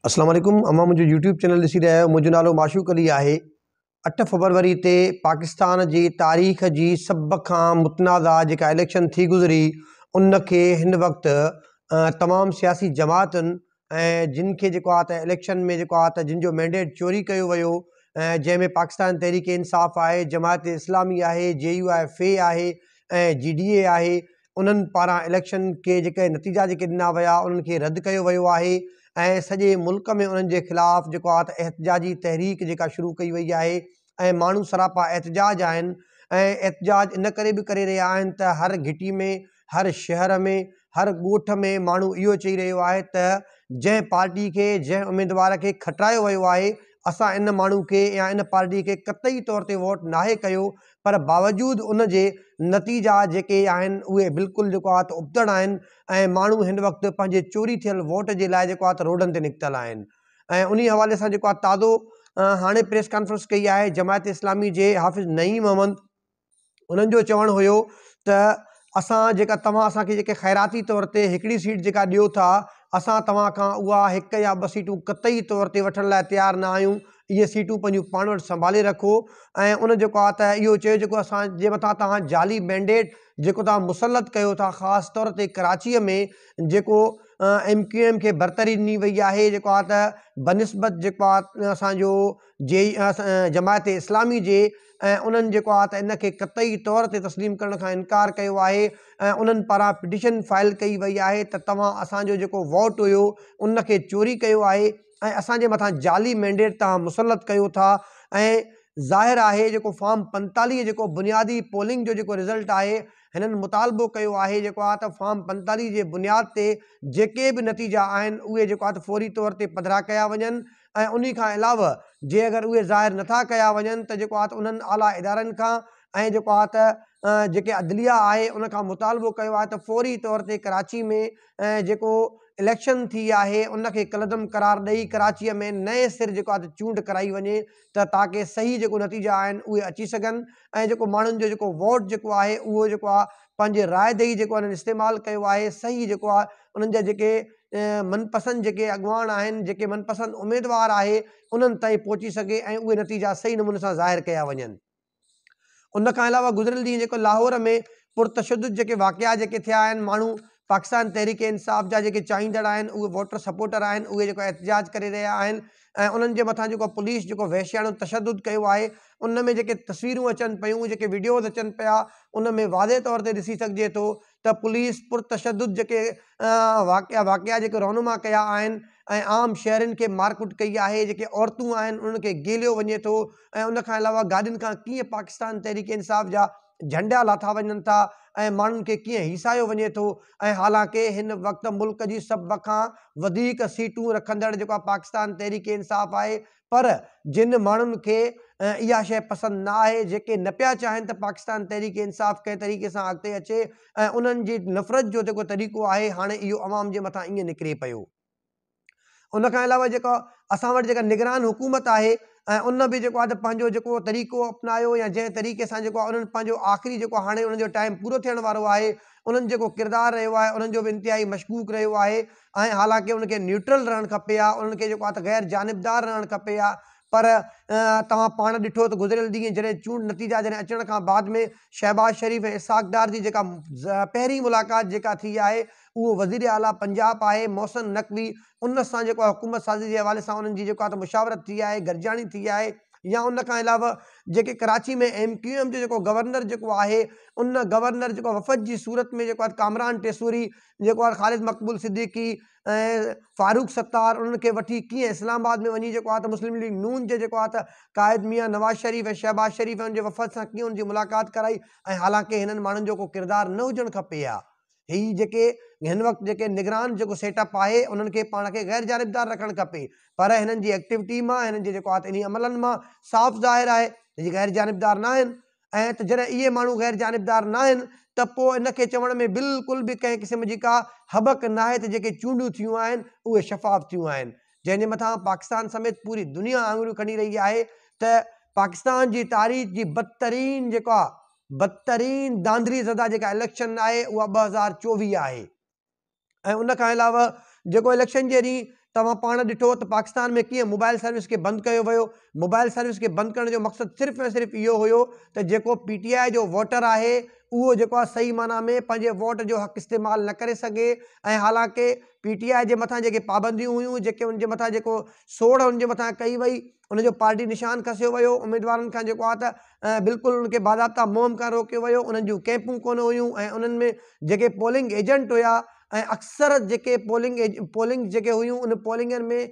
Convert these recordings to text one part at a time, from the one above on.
अस्सलाम वालेकुम। अमां मुझे यूट्यूब चैनल ॾिसी रहिया आहियो। मुंहिंजो नालो माशूक अली आहे। 8 फरवरी ते पाकिस्तान जी तारीख़ जी सभ खां मुतनाज़ा जेका इलेक्शन थी गुज़री उन खे हिन वक़्तु तमामु सियासी जमातुनि ऐं जिन खे जेको आहे त इलेक्शन में जेको आहे त जिन जो मैंडेट चोरी कयो वियो, जंहिंमें पाकिस्तान तहरीक इंसाफ़ आहे, जमात इस्लामी आहे, JUIF आहे ऐं GDA आहे, उन्हनि पारां इलेक्शन के जेके नतीजा जेके ॾिना विया उन्हनि खे रद्द कयो वियो आहे ऐं सॼे मुल्क में उन्हनि जे ख़िलाफ़ु जेको आहे त एहतजाजी तहरीक जेका शुरू कई वई आहे ऐं माण्हू सरापा एहतजाज आहिनि ऐं एहतजाज इन करे बि करे रहिया आहिनि त हर घिटी में, हर शहर में, हर ॻोठ में माण्हू इहो चई रहियो आहे त जंहिं पार्टी खे, जंहिं उम्मीदवार खे खटायो वियो आहे, असां इन माण्हू खे या इन पार्टी खे क़तई तौर ते वोट नाहे कयो, पर बावजूदि उन जे नतीजा जेके आहिनि उहे बिल्कुलु जेको आहे त उबतड़ आहिनि ऐं माण्हू हिन वक़्तु पंहिंजे चोरी थियल वोट जे लाइ जेको आहे त रोडनि ते निकितल आहिनि। ऐं उन हवाले सां जेको आहे ताज़ो हाणे प्रेस कॉन्फ्रेंस कई आहे जमायत इस्लामी जे हाफ़िज़ नईम अहमद। उन्हनि जो चवणु हुयो त असां जेका तव्हां असांखे जेके ख़ैराती तौर ते हिकिड़ी सीट जेका ॾियो था, असां तव्हां खां उहा 1 या 2 सीटूं क़तई तौर ते वठण लाइ तयारु न आहियूं। इहे सीटूं पंहिंजूं पाण वटि संभाले रखो। ऐं उन जेको आहे त इहो चयो जेको असांजे मथां तव्हां जाली मैंडेट जेको तव्हां मुसलत कयो था, ख़ासि तौर ते कराचीअ में जेको MQM खे बरतरी ॾिनी वई आहे, जेको आहे त बनिस्बत जेको आहे असांजो जमायत इस्लामी जे, ऐं उन्हनि जेको आहे त इन खे क़तई तौर ते तस्लीम करण खां इनकार कयो आहे ऐं उन्हनि पारां पिटिशन फाइल कई वई आहे त तव्हां असांजो जेको वोट हुयो उन खे चोरी कयो आहे ऐं असांजे मथां जाली मैंडेट तव्हां मुसलत कयो था। ऐं ज़ाहिर आहे जेको फॉर्म 45 जेको बुनियादी पोलिंग जो जेको रिज़ल्ट आहे, हिननि मुतालबो कयो आहे जेको आहे त फॉर्म 45 जे बुनियाद ते जेके बि नतीजा आहिनि उहे जेको आहे त फौरी तौर ते पधिरा कया वञनि ऐं उन खां अलावा जे अगरि उहे ज़ाहिर नथा कया वञनि त जेको आहे त उन्हनि आला इदारनि खां ऐं जेको आहे त जेके अदलिया आहे उन खां मुतालबो कयो आहे त फौरी तौर ते कराची में जेको इलेक्शन थी आहे उन खे कलदम करार ॾेई कराचीअ में नए सिर जेको आहे त चूंड कराई वञे त ताकी सही जेको नतीजा आहिनि उहे अची सघनि ऐं जेको माण्हुनि जो जेको वोट जेको आहे उहो जेको आहे पंहिंजे राय ॾेई जेको उन्हनि इस्तेमालु कयो आहे, सही जेको आहे उन्हनि जा जेके मनपसंदि जेके अॻुवान आहिनि, जेके मनपसंदि उम्मीदवार आहे, उन्हनि ताईं पहुची सघे ऐं उहे नतीजा सही नमूने सां ज़ाहिर कया वञनि। उन खां अलावा गुज़िरियल ॾींहुं जेको लाहौर में पुरतशद्दुद जेके वाक़िया जेके थिया आहिनि, माण्हू पाकिस्तान तहरीक इंसाफ़ जा जेके चाहींदड़ आहिनि, उहे वोटर सपोर्टर आहिनि, उहे जेको एहतजाज करे रहिया आहिनि ऐं उन्हनि जे मथां जेको पुलिस जेको वहशियाणो तशद्दुद कयो आहे, उन में जेके तस्वीरूं अचनि पियूं, जेके वीडियोज़ अचनि पिया, उन में वाज़े तौर ते ॾिसी सघिजे थो त पुलिस पुरतशद्दुद जेके वाक़िया जेके रहनुमा कया आहिनि ऐं आम शहरनि खे मारकुट कई आहे, जेके औरतूं आहिनि उन्हनि खे गेलियो वञे थो ऐं उन खां अलावा गाॾियुनि खां कीअं पाकिस्तान तहरीक इंसाफ़ जा झंडा लाथा वञनि था ऐं माण्हुनि खे कीअं हिसायो वञे थो। ऐं हालांकि हिन वक़्तु मुल्क जी सभ खां वधीक सीटूं रखंदड़ जेको आहे पाकिस्तान तहरीक इंसाफ़ आहे, पर जिन माण्हुनि खे इहा शइ पसंदि न आहे, जेके न पिया चाहिनि त पाकिस्तान तहरीक इंसाफ़ कंहिं तरीक़े सां अॻिते अचे ऐं उन्हनि जी नफ़रत जो जेको तरीक़ो आहे हाणे इहो अवाम जे मथां ईअं निकिरे पियो। उन खां अलावा जेको असां वटि जेका निगरान हुकूमत आहे ऐं उन बि जेको आहे त पंहिंजो जेको तरीक़ो अपनायो या जंहिं तरीक़े सां जेको आहे उन्हनि पंहिंजो आख़िरी जेको हाणे उन्हनि जो टाइम पूरो थियण वारो आहे, उन्हनि जेको किरदारु रहियो आहे उन्हनि जो बि इंतिहाई मशकूक रहियो आहे ऐं हालांकि उनखे न्यूट्रल रहणु खपे आहे, उन्हनि खे जेको आहे त ग़ैर जानिबदार रहणु खपे आहे, पर तव्हां पाण ॾिठो त गुज़िरियल ॾींहुं जॾहिं चूंड नतीजा जॾहिं अचण खां बाद में शहबाज शरीफ़ ऐं इसहाक़ डार जी जेका पहिरीं मुलाक़ात जेका थी आहे उहो वज़ीर आला पंजाब आहे मोहसिन नक़वी, उन सां जेको आहे हुकूमत साज़ी जे हवाले सां उन्हनि जी जेको आहे त मुशावरत थी आहे, गॾिजाणी थी आहे। या उन खां अलावा जेके कराची में MQM जो जेको गवर्नर जेको आहे, उन गवर्नर जेको वफ़द जी सूरत में जेको आहे कामरान टेसूरी, जेको आहे ख़ालिद मक़बूल सिद्दीकी ऐं फारूक सत्तार, उन्हनि खे वठी कीअं इस्लामाबाद में वञी जेको आहे त मुस्लिम लीग नून जे जेको आहे त क़ाइद मियां नवाज़ शरीफ़ ऐं शहबाज शरीफ़ उनजे वफ़द सां कीअं उनजी मुलाक़ात कराई ऐं हालांकि हिननि माण्हुनि जो को किरदारु न हुजणु खपे आहे। ही जेके हिन वक़्तु जेके निगरान जेको सेटअप आहे उन्हनि खे पाण खे ग़ैर जानिबदार रखणु खपे, पर हिननि जी एक्टिविटी मां, हिननि जे जेको आहे त इन अमलनि मां साफ़ ज़ाहिर आहे त ग़ैर जानिबदार न आहिनि। ऐं त जॾहिं इहे माण्हू ग़ैर जानिबदार न आहिनि त पोइ इन खे चवण में बिल्कुलु बि कंहिं क़िस्म जी का हबक न आहे त जेके चूंडियूं थियूं आहिनि उहे शफ़ाफ़ थियूं आहिनि, जंहिंजे मथां पाकिस्तान समेत पूरी दुनिया आङुरियूं खणी रही आहे त पाकिस्तान जी तारीख़ जी बदतरीन जेको आहे बदतरीन दांधरी ज़दा जेका इलेक्शन आहे उहा 2024 आहे। ऐं उन खां अलावा जेको इलेक्शन जे ॾींहुं तव्हां पाण ॾिठो त पाकिस्तान में कीअं मोबाइल सर्विस खे बंदि कयो वियो। मोबाइल सर्विस खे बंदि करण जो मक़सदु सिर्फ़ु ऐं सिर्फ़ु इहो हुयो त जेको PTI जो वोटर आहे उहो जेको आहे सही माना में पंहिंजे वोट जो हक़ इस्तेमालु न करे सघे। ऐं हालांकि PTI जे मथां जेके पाबंदियूं हुयूं, जेके उनजे मथां जेको सोढ़ उनजे मथां कई वई, उनजो पार्टी निशान खसियो वियो। उमेदवारनि खां जेको आहे त बिल्कुलु उनखे बाज़ाब्ता मुहिम खां रोकियो वियो। उन्हनि जूं कैंपूं कोन हुयूं ऐं उन्हनि में जेके पोलिंग एजेंट हुया ऐं अक्सर जेके पोलिंग जेके हुयूं उन पोलिंगनि में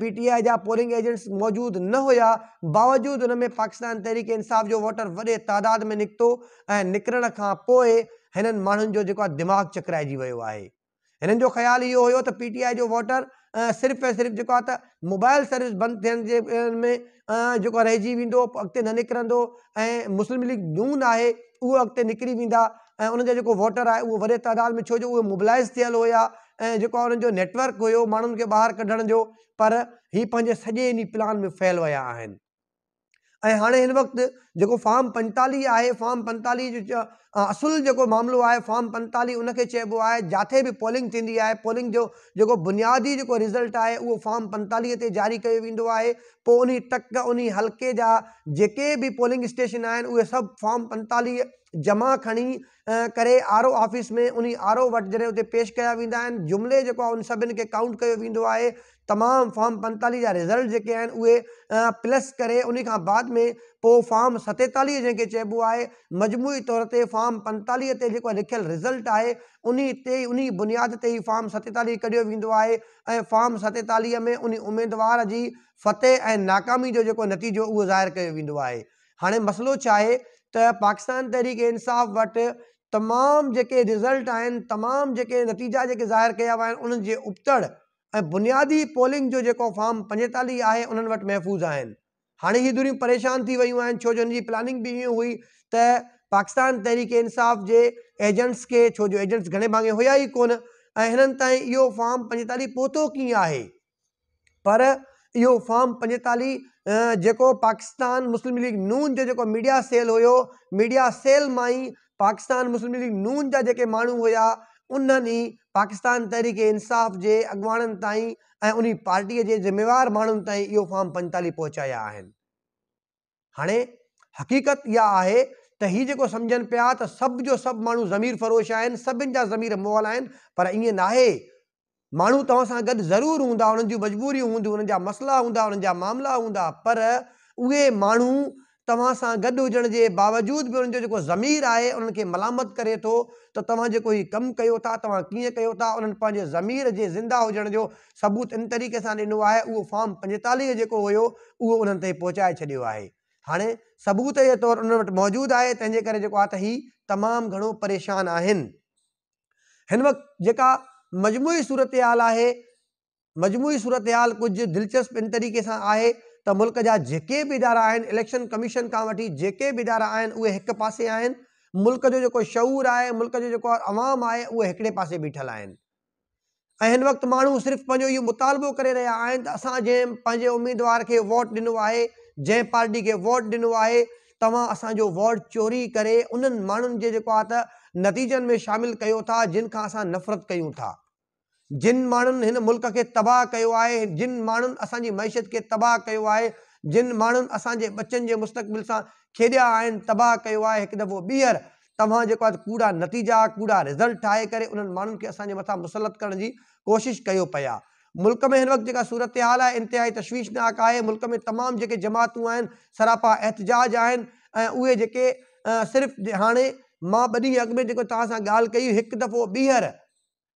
PTI जा पोलिंग एजेंट्स मौजूदु न हुया। बावजूदि उन में पाकिस्तान तहरीक इंसाफ़ जो वोटर वॾे तादाद में निकितो ऐं निकिरण खां पोइ हिननि माण्हुनि जो जेको आहे दिमाग़ चकराइजी वियो आहे। हिननि जो ख़्यालु इहो हुयो त PTI जो वोटर सिर्फ़ु ऐं सिर्फ़ु जेको आहे त मोबाइल सर्विस बंदि थियण जे में जेको रहिजी वेंदो, अॻिते न निकिरंदो ऐं मुस्लिम लीग नून आहे उहो अॻिते निकिरी वेंदा ऐं उनजो जेको वोटर आहे उहो वॾे तादाद में, छो जो उहे मोबिलाइज़ थियल हुया ऐं जेको आहे उन्हनि जो नेटवर्क हुयो माण्हुनि खे ॿाहिरि कढण जो। पर ही पंहिंजे सॼे इन प्लान में फेल विया आहिनि। ऐं हाणे हिन वक़्तु जेको फॉर्म 45 आहे, फॉर्म 45 जो असुल जेको मामिलो आहे, फॉर्म 45 उनखे चइबो आहे जिथे बि पोलिंग थींदी आहे, पोलिंग जो जेको बुनियादी जेको रिज़ल्ट आहे उहो फॉर्म 45 ते जारी कयो वेंदो आहे। पोइ उन हल्के जा जेके बि पोलिंग स्टेशन आहिनि उहे सभु फॉर्म 45 जमा खणी करे RO ऑफिस में उन RO वटि जॾहिं उते पेश कया वेंदा आहिनि, जुमिले जेको आहे उन सभिनि खे काउंट कयो वेंदो आहे। तमामु फॉर्म 45 जा रिज़ल्ट जेके आहिनि उहे प्लस करे उन खां बाद में पोइ फॉर्म 47 जंहिंखे चइबो आहे, मजमूई तौर ते फॉर्म 45 ते जेको लिखियलु रिज़ल्ट आहे उन बुनियाद ते ई फॉर्म 47 कढियो वेंदो आहे ऐं फॉर्म 47 में उन उमेदवार जी फ़तेह ऐं नाकामी जो जेको नतीजो उहो ज़ाहिर कयो वेंदो आहे। हाणे मसइलो छा आहे त पाकिस्तान तहरीक इंसाफ़ वटि तमामु जेके रिज़ल्ट आहिनि, तमामु जेके नतीजा जेके ज़ाहिर कया विया आहिनि उन्हनि जे उबतड़ ऐं बुनियादी पोलिंग जो जेको फॉर्म 45 आहे उन्हनि वटि महफ़ूज़ आहिनि। हाणे हीअ दूरियूं परेशान थी वियूं आहिनि, छो जो हिन जी प्लानिंग बि ईअं हुई त पाकिस्तान तहरीक इंसाफ़ जे एजेंट्स खे, छो जो एजेंट्स घणे भाङे हुया ई कोन ऐं हिननि ताईं इहो फॉर्म 45 पहुतो कीअं आहे। पर इहो फॉर्म 45 जेको पाकिस्तान मुस्लिम लीग नून जो जेको मीडिया सेल हुयो, मीडिया सेल मां ई पाकिस्तान मुस्लिम लीग नून जा जेके माण्हू हुया उन्हनि ई पाकिस्तान तहरीक इंसाफ़ जे अॻुवाणनि ताईं ऐं उन पार्टीअ जे ज़िम्मेवार माण्हुनि ताईं इहो फॉर्म 45 पहुचाया आहिनि। हाणे हक़ीक़त इहा आहे त हीअ जेको सम्झनि पिया त सभु जो सभु माण्हू ज़मीर फ़रोश आहिनि, सभिनि जा ज़मीर मुअल आहिनि, पर ईअं न आहे। माण्हू तव्हां सां गॾु ज़रूरु हूंदा, उन्हनि जूं मजबूरियूं हूंदियूं, उन्हनि जा मसइला हूंदा, उन्हनि जा मामला हूंदा, पर उहे माण्हू तव्हां सां गॾु हुजण जे बावजूदि बि उन्हनि जो जेको ज़मीर आहे उन्हनि खे मलामत करे थो त तव्हां जेको हीउ कमु कयो था, तव्हां कीअं कयो था। उन्हनि पंहिंजे ज़मीर जे ज़िंदा हुजण जो सबूत इन तरीक़े सां ॾिनो आहे, उहो फॉर्म 45 जेको हुयो उहो उन्हनि ताईं पहुचाए छॾियो आहे। हाणे सबूत जे तौरु उन्हनि वटि मौजूदु आहे, तंहिंजे करे जेको आहे त हीउ तमामु घणो परेशान आहिनि। हिन वक़्तु जेका मजमूई सूरत हाल आहे, मजमूई सूरत हाल कुझु दिलचस्प इन तरीक़े सां आहे त मुल्क जा जेके बि इदारा आहिनि, इलेक्शन कमीशन खां वठी जेके बि इदारा आहिनि उहे हिकु पासे आहिनि। मुल्क जो जेको शऊर आहे, मुल्क जो जेको अवाम आहे उहे हिकिड़े पासे बीठल आहिनि ऐं हिन वक़्तु माण्हू सिर्फ़ु पंहिंजो इहो मुतालबो करे रहिया आहिनि त असां जंहिं पंहिंजे उम्मीदवार खे वोट ॾिनो आहे, जंहिं पार्टी खे वोट ॾिनो आहे, तव्हां असांजो वोट चोरी करे उन्हनि माण्हुनि जे जेको आहे त नतीजनि में शामिलु कयो था जिन खां असां नफ़रत कयूं था, जिन माण्हुनि हिन मुल्क खे तबाह कयो आहे, जिन माण्हुनि असांजी मईशत खे तबाह कयो आहे, जिन माण्हुनि असांजे बचनि जे मुस्तक़बिल सां खेॾिया आहिनि, तबाह कयो आहे, हिकु दफ़ो ॿीहर तव्हां जेको आहे कूड़ा नतीजा, कूड़ा रिज़ल्ट ठाहे करे उन्हनि माण्हुनि खे असांजे मथां मुसलत करण जी कोशिशि कयो पिया। मुल्क में हिन वक़्तु जेका सूरत हाल आहे इंतिहाई तशवीशनाक आहे। मुल्क में तमामु जेके जमातूं आहिनि सरापा एहतजाज आहिनि ऐं उहे जेके सिर्फ़ु हाणे मां 2 ॾींहं अॻु में जेको तव्हां सां ॻाल्हि कई, हिकु दफ़ो ॿीहर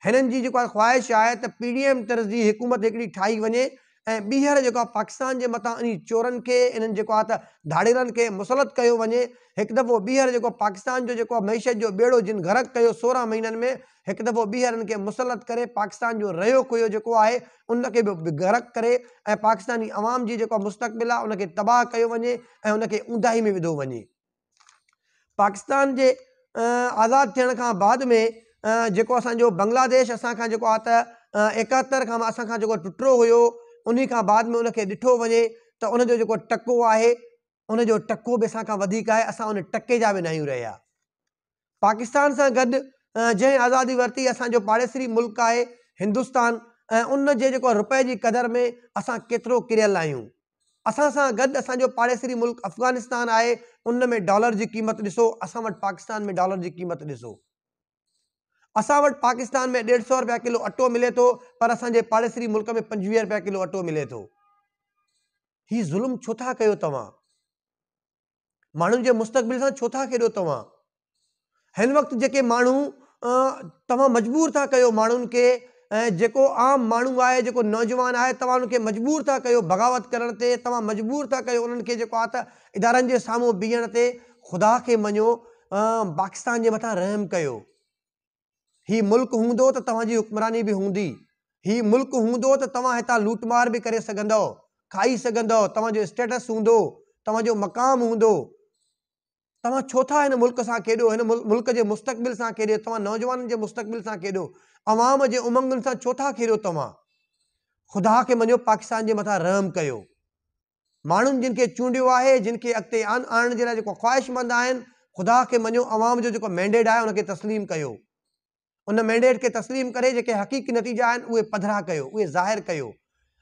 हिननि जी जेको आहे ख़्वाहिश आहे त PDM तर्ज़ जी हुकूमत हिकिड़ी ठाही वञे ऐं ॿीहर जेको आहे पाकिस्तान जे मथां इन चोरनि खे, इन्हनि जेको आहे त धाड़ेरनि खे मुसलत कयो वञे। हिकु दफ़ो ॿीहर जेको पाकिस्तान जो जेको मईशत जो ॿेड़ो जिन गरक़ कयो 16 महीननि में, हिकु दफ़ो ॿीहर हिननि खे मुसलत करे पाकिस्तान जो रहियो खुयो जेको आहे उनखे बि गरक़ करे ऐं पाकिस्तानी अवाम जी जेको मुस्तक़बिल आहे उनखे तबाह कयो वञे ऐं उनखे ऊंदाही में विधो वञे। पाकिस्तान जे आज़ादु थियण खां बाद में जेको असांजो बांग्लादेश असांखां जेको आहे त 71 खां असांखां जेको टुटरो हुयो, उन खां बाद में उनखे ॾिठो वञे त उनजो जेको टको आहे उनजो टको बि असांखां वधीक आहे, असां उन टके जा बि न आहियूं रहिया। पाकिस्तान सां गॾु जंहिं आज़ादी वरिती असांजो पाड़ेसरी मुल्क आहे हिंदुस्तान, ऐं उन जे जेको रुपए जी क़दर में असां केतिरो किरियल आहियूं। असां सां गॾु असांजो पाड़ेसरी मुल्क अफ़गानिस्तान आहे, उन में डॉलर जी क़ीमत ॾिसो, असां वटि पाकिस्तान में डॉलर जी क़ीमत ॾिसो। असां वटि पाकिस्तान में 150 रुपया किलो अटो मिले थो, पर असांजे पाड़ेसरी मुल्क में 25 रुपया किलो अटो मिले थो। हीउ ज़ुल्म छो था कयो तव्हां? माण्हुनि जे मुस्तक़बिल सां छो था खेॾो तव्हां? हिन वक़्तु जेके माण्हू तव्हां मजबूर था कयो माण्हुनि खे, ऐं जेको आम माण्हू आहे, जेको नौजवान आहे, तव्हां उनखे मजबूर था कयो बग़ावत करण ते, तव्हां मजबूर था कयो उन्हनि खे जेको आहे त इदारनि जे साम्हूं बीहण ते। ख़ुदा खे मञो, पाकिस्तान जे मथां रहम कयो। हीउ मुल्क हूंदो त तव्हांजी हुक्मरानी बि हूंदी। हीउ मुल्क हूंदो त तव्हां हितां लूटमार बि करे सघंदव, खाई सघंदव, तव्हांजो स्टेटस हूंदो, तव्हांजो मक़ाम हूंदो। तव्हां छो था हिन मुल्क सां खेॾो, हिन मुल्क जे मुस्तक़बिल सां खेॾो, तव्हां नौजवाननि जे मुस्तक़बिल सां खेॾो, अवाम जे उमंगुनि सां छो था खेॾो तव्हां? ख़ुदा खे मञो, पाकिस्तान जे मथां रहम कयो। माण्हुनि जिन खे चूंडियो आहे, जिन खे अॻिते आणण जे लाइ जेको ख़्वाहिशमंद आहिनि, ख़ुदा खे मञो, अवाम जो जेको मैंडेट आहे उनखे तस्लीम कयो। उन मैंडेट खे तस्लीम करे जेके हक़ीक़ी नतीजा आहिनि उहे पधिरा कयो, उहे ज़ाहिर कयो।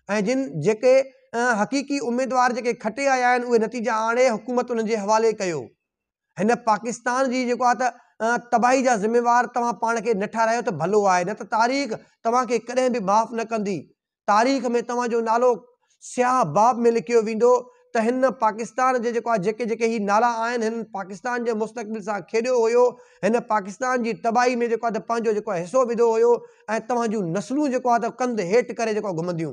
ऐं जेके हक़ीक़ी उम्मीदवार जेके खटे आया आहिनि, उहे नतीजा आणे हुकूमत उन्हनि जे हवाले कयो। हिन पाकिस्तान जी जेको आहे त तबाही जा ज़िम्मेवार तव्हां पाण खे न ठाहिरायो त भलो आहे, न त तारीख़ तव्हांखे कॾहिं बि माफ़ न कंदी। तारीख़ में तव्हांजो नालो स्याह बाब में लिखियो वेंदो त हिन पाकिस्तान जे जेको आहे जेके ही नाला आहिनि, हिन पाकिस्तान जे मुस्तक़बिल सां खेॾियो हुयो, हिन पाकिस्तान जी तबाही में जेको आहे त पंहिंजो जेको आहे हिसो विधो हुयो, ऐं तव्हांजूं नस्लूं जेको आहे त कंध हेठि करे जेको घुमंदियूं,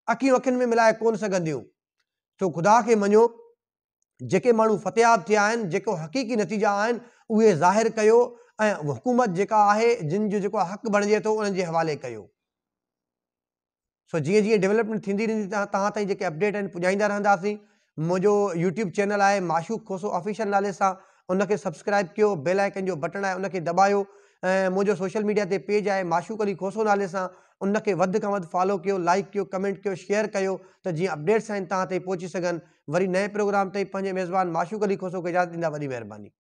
अखियूं अखियुनि में मिलाए कोन सघंदियूं। सो ख़ुदा खे मञो, जेके माण्हू फ़तियाब थिया आहिनि, जेको हक़ीक़ी नतीजा आहिनि उहे ज़ाहिर कयो, ऐं हुकूमत जेका आहे, जिन जो जेको हक़ बणिजे थो, उन्हनि जे हवाले कयो। सो जीअं जीअं डेवलपमेंट थींदी रहंदी, तव्हां ताईं जेके अपडेट आहिनि पुॼाईंदा रहंदासीं। मुंहिंजो यूट्यूब चैनल आहे माशूक खोसो ऑफिशियल नाले सां, उनखे सब्सक्राइब कयो, बेल आइकन जो बटन आहे उनखे दॿायो, ऐं मुंहिंजो सोशल मीडिया ते पेज आहे माशूक अली खोसो नाले सां, उनखे वधि खां वधि फॉलो कयो, लाइक कयो, कमेंट कयो, शेयर कयो, त जीअं अपडेट्स आहिनि तव्हां ताईं पहुची सघनि। वरी नए प्रोग्राम ताईं पंहिंजे मेज़बान माशूक अली खोसो खे इजाज़त ॾींदा। वॾी महिरबानी।